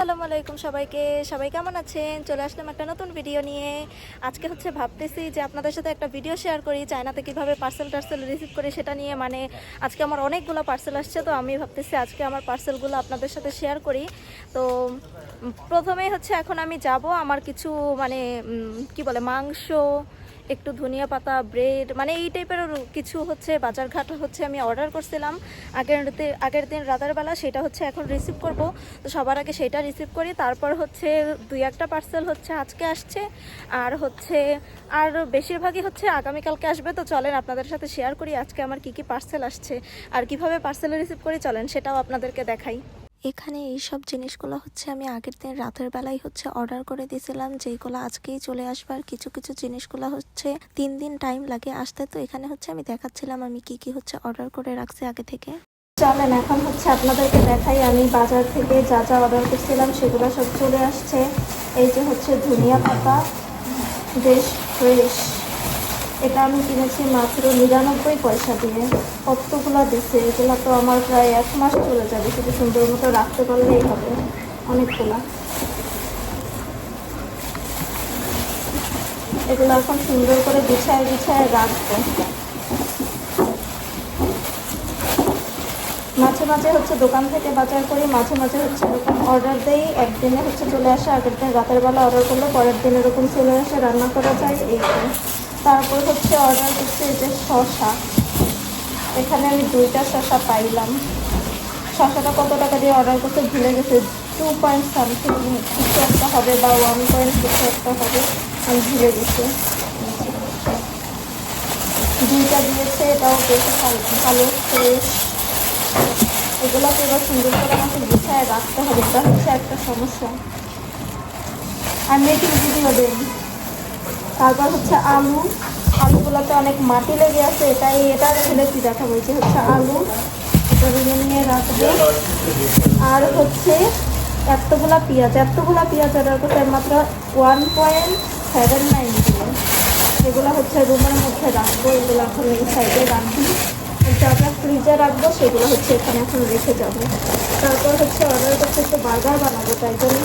আসসালামু আলাইকুম সবাইকে। সবাই কেমন আছেন? চলে আসলাম একটা নতুন ভিডিও নিয়ে। আজকে ভাবতেছি যে আপনাদের সাথে একটা ভিডিও শেয়ার করি চায়নাতে কিভাবে পার্সেল রিসিভ করি সেটা নিয়ে। আজকে আমার অনেকগুলো পার্সেল আসছে, তো আমি ভাবতেছি আজকে আমার পার্সেলগুলো আপনাদের সাথে শেয়ার করি। তো প্রথমেই এখন আমি যাব আমার কিছু কি বলে মাংস, একটু ধনিয়া পাতা, ব্রেড, এই টাইপের কিছু বাজারঘাট আমি অর্ডার করছিলাম আগের দিন রাতের বেলা। সেটা এখন রিসিভ করব। তো সবার আগে সেটা রিসিভ করি, তারপর দুই একটা পার্সেল আজকে আসছে, আর আর বেশিরভাগই আগামীকালকে আসবে। তো চলেন আপনাদের সাথে শেয়ার করি আজকে আমার কি কি পার্সেল আসছে আর কিভাবে পার্সেল রিসিভ করি, চলেন সেটাও আপনাদেরকে দেখাই। এখানে এইসব জিনিসগুলো আমি আগের দিন রাতের বেলায় অর্ডার করে দিয়েছিলাম, যেগুলো আজকেই চলে আসবে। আর কিছু কিছু জিনিসগুলো 3 দিন টাইম লাগে আসতে। তো এখানে আমি দেখাচ্ছিলাম আমি কি কি অর্ডার করে রাখছি আগে থেকে। চলেন এখন আপনাদেরকে দেখাই আমি বাজার থেকে যা যা অর্ডার করছিলাম সেগুলো সব চলে আসছে। এই যে ধনিয়া পাতা, বেশ ফ্রেশ। এটা আমি কিনেছি মাত্র 99 পয়সা দিয়ে। কতগুলো দিচ্ছে, এগুলো তো আমার প্রায় 1 মাস চলে যাবে, শুধু সুন্দর মতো রাখতে পারলেই হবে। অনেকগুলা এগুলো এখন সুন্দর করে গুছায় রাখবো। মাঝে মাঝে দোকান থেকে বাজার করি, মাঝে মাঝে এরকম অর্ডার দেই। একদিনে চলে আসে, আগের দিন রাতের বেলা অর্ডার করলে পরের দিন এরকম চলে আসে, রান্না করা যায়। এই তারপর অর্ডার করছি এই যে শসা। এখানে আমি 2টা শসা পাইলাম। শসাটা কত টাকা দিয়ে অর্ডার করতে ভুলে গেছে, 2 পয়েন্ট সামথিং কিছু একটা হবে, বা 1 পয়েন্ট কিছু একটা হবে, আমি ভুলে গেছি। 2টা দিয়েছে, এটাও বেশ ভালো ফ্রেশ। এগুলোকে এবার সুন্দর করে আমাকে গুছায় রাখতে হবে, এটা একটা সমস্যা। আর মেকিং ভিডিও দেন। তারপর আলুগুলোতে অনেক মাটি লেগে আছে, এটা ছেলে কি দেখা বলছে আলু, এটা নিয়ে রাখবে। আর এতগুলা পেঁয়াজ অর্ডার করতে মাত্র 1.79 দিল। এগুলো রুমের মধ্যে রাখবো, এগুলো এখন এই সাইডে রাখবি। যা যা ফ্রিজে রাখবো সেগুলো এখানে এখন রেখে যাবো। তারপর অর্ডার করতে একটু বার্গার বানাবো, তাই জন্য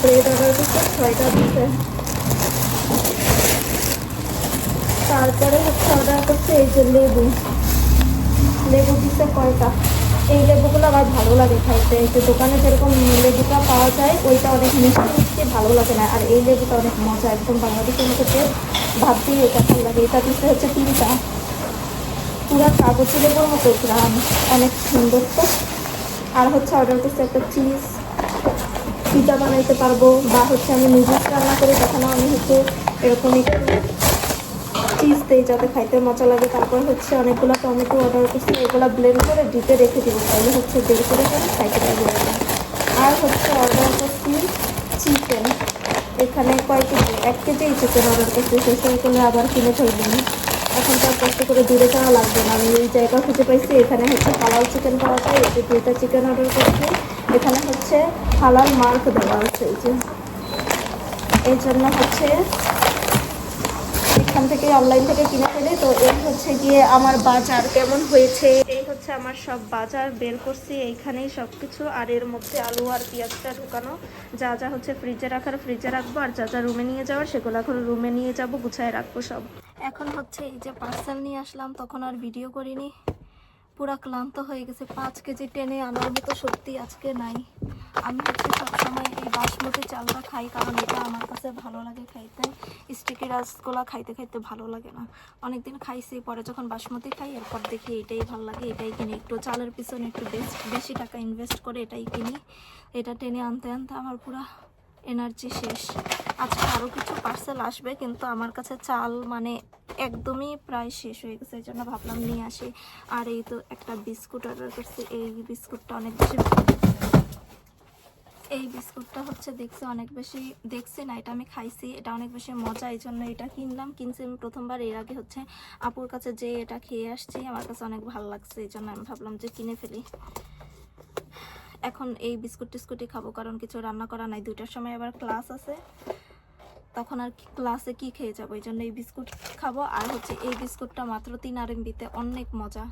ব্রেড অর্ডার করতে 6টা দিতে। তারপরে অর্ডার করছে এই যে লেবু দিচ্ছে কয়টা। এই লেবুগুলো আমার ভালো লাগে খাইতে। এই যে দোকানে যেরকম লেবুটা পাওয়া যায় ওইটা অনেক মিষ্টি ভালো লাগে না, আর এই লেবুটা অনেক মজা, একদম বাংলাদেশের মতো ভাব দিয়ে এটা ভালো লাগে। এটা দিচ্ছে 3টা, পুরা কাগজি লেবুর মতো গ্রাম, অনেক সুন্দর। তো আর অর্ডার করছে একটা চিজ পিজা বানাইতে পারবো, বা আমি নিজে রান্না করি, তখন আমি এরকম একটু চিজ দেই যাতে খাইতে মজা লাগে। তারপর অনেকগুলো টমেটো অর্ডার করছি, এগুলো ব্লেন্ড করে ডিপে রেখে দিব, তাহলে বের করে খাইতে পারবো। আর অর্ডার করছি চিকেন। এখানে কয় কেজি, 1 কেজি চিকেন অর্ডার করছি, শেষ হয়ে গেলে আবার কিনে ফেলবেন। এখন তো আর কষ্ট করে দূরে যাওয়া লাগবে না, আমি এই জায়গা খুঁজে পাইছি। এখানে হালাল চিকেন পাওয়া যায়। এই যে 2টা চিকেন অর্ডার করছি, এখানে হালাল মার্ক দেওয়া আছে। এই জন্য এখান থেকে অনলাইন থেকে কিনে ফেলি। তো এই গিয়ে আমার বাজার কেমন হয়েছে। এই আমার সব বাজার বের করছি, এইখানেই সব কিছু। আর এর মধ্যে আলু আর পেঁয়াজটা ঢুকানো, যা যা ফ্রিজে রাখার ফ্রিজে রাখবো, আর যা যা রুমে নিয়ে যাওয়ার সেগুলো এখন রুমে নিয়ে যাব, গুছায় রাখবো সব। এখন এই যে পার্সেল নিয়ে আসলাম, তখন আর ভিডিও করিনি, পুরা ক্লান্ত হয়ে গেছে। 5 কেজি টেনে আনার মতো শক্তি আজকে নাই। আমি সবসময় এই বাসমতি চালটা খাই, কারণ এটা আমার কাছে ভালো লাগে খাইতে। স্টিকি রাইসগুলো খাইতে ভালো লাগে না। অনেকদিন খাইছি, পরে যখন বাসমতি খাই এরপর দেখি এটাই ভালো লাগে, এটাই কিনি। একটু চালের পিছনে একটু বেশি টাকা ইনভেস্ট করে এটাই কিনি। এটা টেনে আনতে আমার পুরা এনার্জি শেষ। আজকে আরও কিছু পার্সেল আসবে, কিন্তু আমার কাছে চাল একদমই প্রায় শেষ হয়ে গেছে, এই জন্য ভাবলাম নিয়ে আসি। আর এই তো একটা বিস্কুট অর্ডার করছি, এই বিস্কুটটা অনেক বেশি, এই বিস্কুটটা দেখছি না, এটা আমি খাইছি, এটা অনেক বেশি মজা, এই জন্য এটা কিনছি আমি প্রথমবার। এর আগে আপুর কাছে যে এটা খেয়ে আসছি, আমার কাছে অনেক ভালো লাগছে, এই জন্য আমি ভাবলাম যে কিনে ফেলি। এখন এই বিস্কুটই খাবো, কারণ কিছু রান্না করা নাই। 2টার সময় আবার ক্লাস আছে, তখন আর ক্লাসে কি খেয়ে যাবো, এই জন্য এই বিস্কুট খাবো। আর এই বিস্কুটটা মাত্র 3 RMB-তে, অনেক মজা।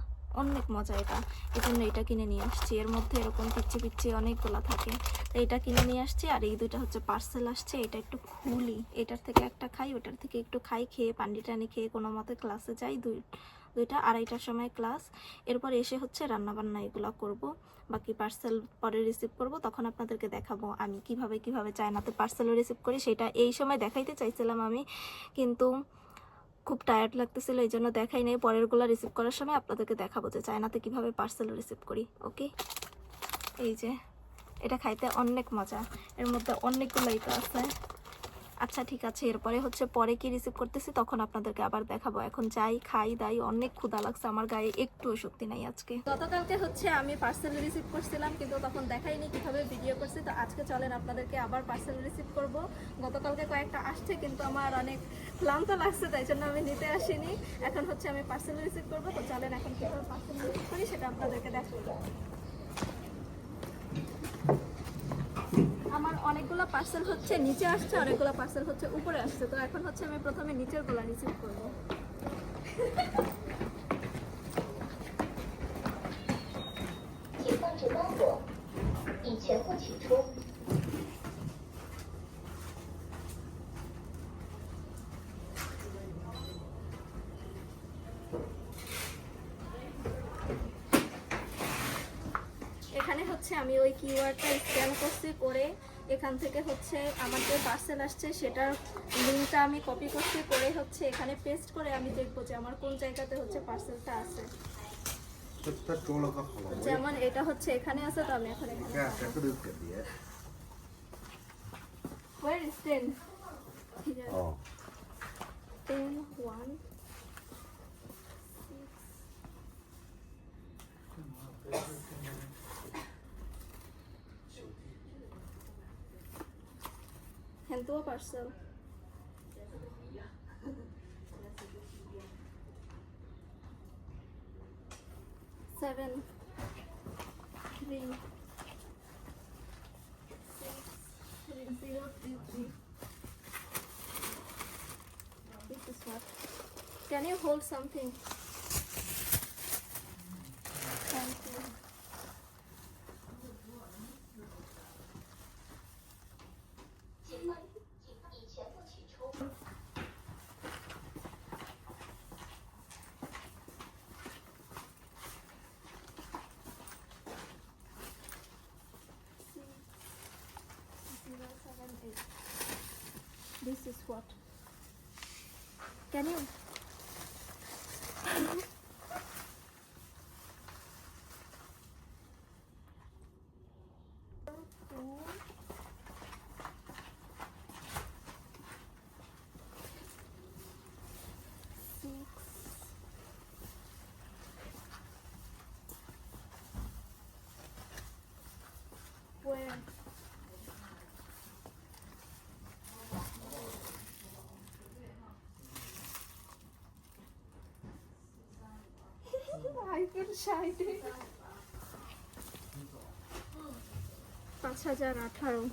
অনেক মজা এটা, এই জন্য এটা কিনে নিয়ে আসছি। এর মধ্যে এরকম পিচ্ছি পিচ্ছি অনেকগুলো থাকে, তো এটা কিনে নিয়ে আসছি। আর এই দুইটা হচ্ছে পার্সেল আসছে, এটা একটু খুলি, এটার থেকে একটা খাই, ওটার থেকে একটু খাই, খেয়ে পানি টানি খেয়ে কোনো মতে ক্লাসে যাই। দুইটা 2:30টার সময় ক্লাস, এরপর এসে হচ্ছে রান্নাবান্না এগুলো করব। বাকি পার্সেল পরে রিসিভ করব, তখন আপনাদেরকে দেখাবো আমি কিভাবে চায়নাতে পার্সেল রিসিভ করি। সেটা এই সময় দেখাইতে চাইছিলাম আমি, কিন্তু খুব টায়ার্ড লাগতেছিল, এই জন্য দেখাই নেই। পরেরগুলো রিসিভ করার সময় আপনাদেরকে দেখাবো যে চায়নাতে কিভাবে পার্সেল রিসিভ করি। ওকে, এই যে এটা খাইতে অনেক মজা, এর মধ্যে অনেকগুলো ইটা আছে। আচ্ছা ঠিক আছে, এরপরে হচ্ছে পরে কি রিসিভ করতেছি তখন আপনাদেরকে আবার দেখাবো। এখন যাই, খাই দাই, অনেক ক্ষুধা লাগছে, আমার গায়ে একটুও শক্তি নাই আজকে। গতকালকে হচ্ছে আমি পার্সেল রিসিভ করছিলাম, কিন্তু তখন দেখাইনি কিভাবে ভিডিও করছি। তো আজকে চলেন আপনাদেরকে আবার পার্সেল রিসিভ করব। গতকালকে কয়েকটা আসছে, কিন্তু আমার অনেক ক্লান্ত লাগছে, তাই জন্য আমি নিতে আসিনি। এখন হচ্ছে আমি পার্সেল রিসিভ করবো, তো চলেন এখন কিভাবে পার্সেল রিসিভ করি সেটা আপনাদেরকে দেখাবো। আমার অনেকগুলো পার্সেল হচ্ছে নিচে আসছে, অনেকগুলো পার্সেল হচ্ছে উপরে আসছে। তো এখন হচ্ছে আমি প্রথমে নিচের গুলো রিসিভ করব। এখানে হচ্ছে আমি ওই কিউআরটা স্ক্যান করছি, করে এখান থেকে হচ্ছে আমার যে পার্সেল আসছে সেটার লিঙ্কটা আমি কপি করছি, করে হচ্ছে এখানে পেস্ট করে আমি দেখবো যে আমার কোন জায়গাতে হচ্ছে পার্সেলটা আছে। যেমন এটা হচ্ছে এখানে আছে, তো আমি এখন এখানে Where is 10? Here. Oh. 10, 1, 6. Hentua parcel. 7, 3, 6, 0, 3, 3. This is what. Can you hold something? Thank you. This is what. Can you? Where? I feel shy. 5018.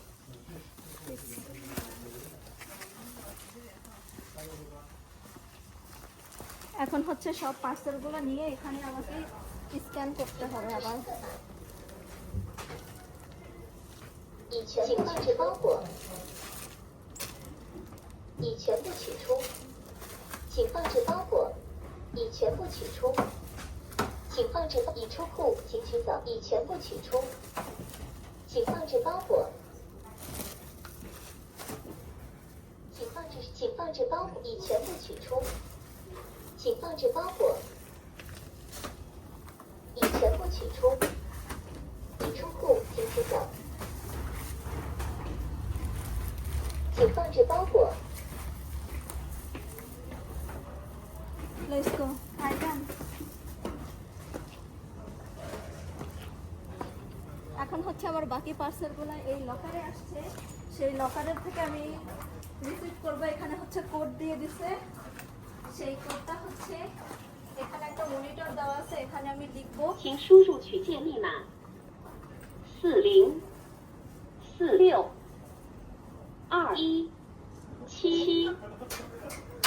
এখন হচ্ছে সব পার্সেলগুলো নিয়ে এখানে আমাকে স্ক্যান করতে হবে আবার। 已全部放置包裹，已全部取出，请放置包裹，已全部取出，请放置已出库，请取走，已全部取出，请放置包裹，请放置包裹，已全部取出，请放置包裹，已全部取出，已出库，请取走。 请放置包裹。 Let's go. I done. এখন হচ্ছে আমার বাকি পার্সেলগুলো এই লকারে আসছে, সেই লকারের থেকে আমি রিসিভ করব। এখানে হচ্ছে কোড দিয়ে দিছে, সেই কোডটা হচ্ছে এখানে একটা মনিটর দেওয়া আছে, এখানে আমি লিখব। 请输入取件密码40462177，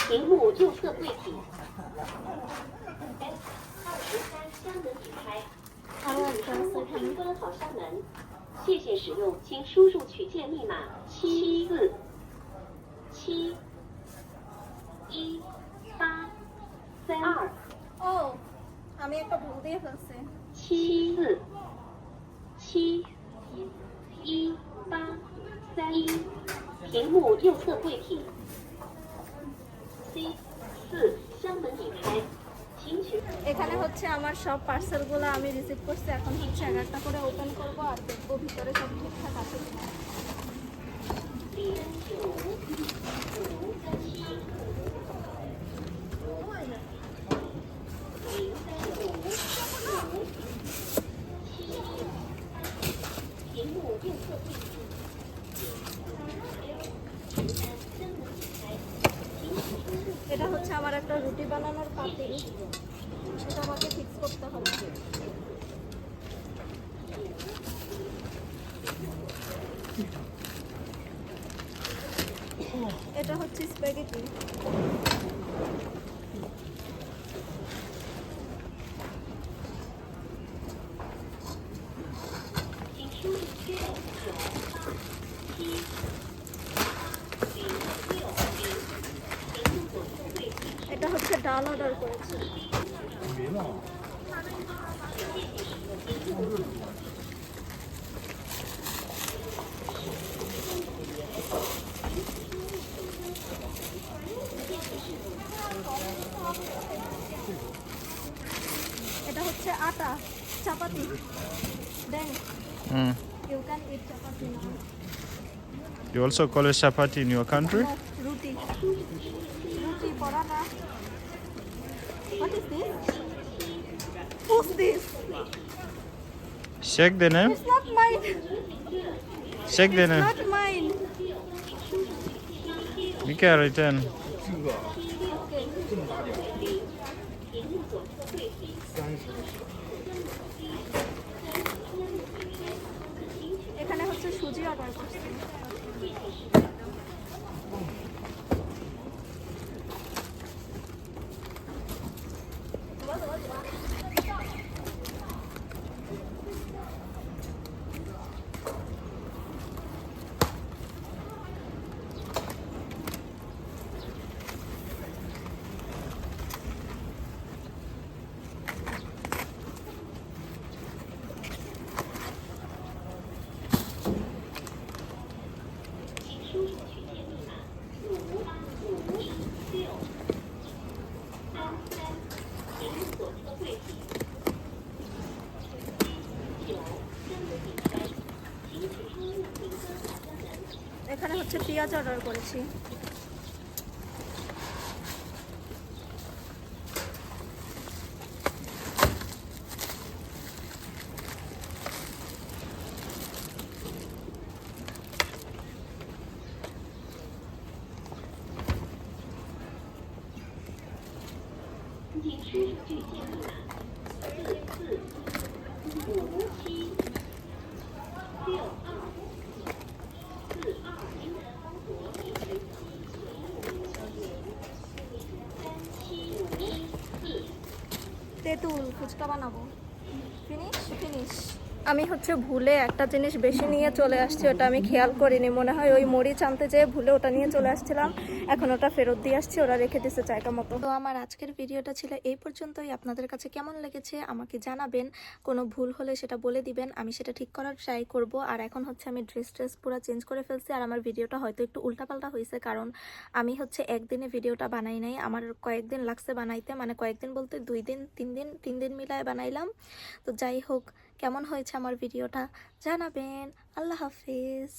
屏幕右侧柜体 F23香能 আরও একটা আছে এখানে।关好扇门，谢谢使用，请输入取件密码7471832。 ও আমি একটা ভুল দিয়ে ফেলছি। 7471831，屏幕右侧柜体。C4箱门已开，请取。 এখানে হচ্ছে আমার সব পার্সেলগুলো আমি রিসিভ করছি, এখন হচ্ছে এক একটা করে ওপেন করবো আর দেখবো ভিতরে সব ঠিকঠাক আছে কিনা। এটা হচ্ছে আমার একটা রুটি বানানোর পাতিল, এটা আমাকে ফিক্স করতে হবে। এটা হচ্ছে স্প্যাগেটি। এটা হচ্ছে ডাল অর্ডার করেছি। এটা হচ্ছে আটা চাপাতি। দেন ইউ ক্যান ইট চাপাতি নাও। You also call it chapati in your country? রুটি রুটি পরাটা। What is this? Who's this? Check the name. It's not mine. Check the name. Not mine. You can return. এখানে হচ্ছে সুজি অর্ডার করছি। এখানে হচ্ছে পেঁয়াজ অর্ডার করেছি। তেঁতুল ফুচকা বানাবো। Finish finish. আমি হচ্ছে ভুলে একটা জিনিস বেশি নিয়ে চলে আসছি, ওটা আমি খেয়াল করিনি। মনে হয় ওই মরিচ আনতে যেয়ে ভুলে ওটা নিয়ে চলে আসছিলাম, এখন ওটা ফেরত দিয়ে আসছি, ওরা রেখে দিচ্ছে জায়গা মতো। তো আমার আজকের ভিডিওটা ছিল এই পর্যন্তই। আপনাদের কাছে কেমন লেগেছে আমাকে জানাবেন, কোনো ভুল হলে সেটা বলে দিবেন, আমি সেটা ঠিক করার ট্রাই করব। আর এখন হচ্ছে আমি ড্রেস পুরো চেঞ্জ করে ফেলছি, আর আমার ভিডিওটা হয়তো একটু উল্টাপাল্টা হয়েছে, কারণ আমি হচ্ছে একদিনে ভিডিওটা বানাই নাই, আমার কয়েকদিন লাগছে বানাইতে, মানে কয়েকদিন বলতে 2 দিন 3 দিন মিলায় বানাইলাম। তো যাই হোক, কেমন হয়েছে আমার ভিডিওটা জানাবেন। আল্লাহ হাফিজ।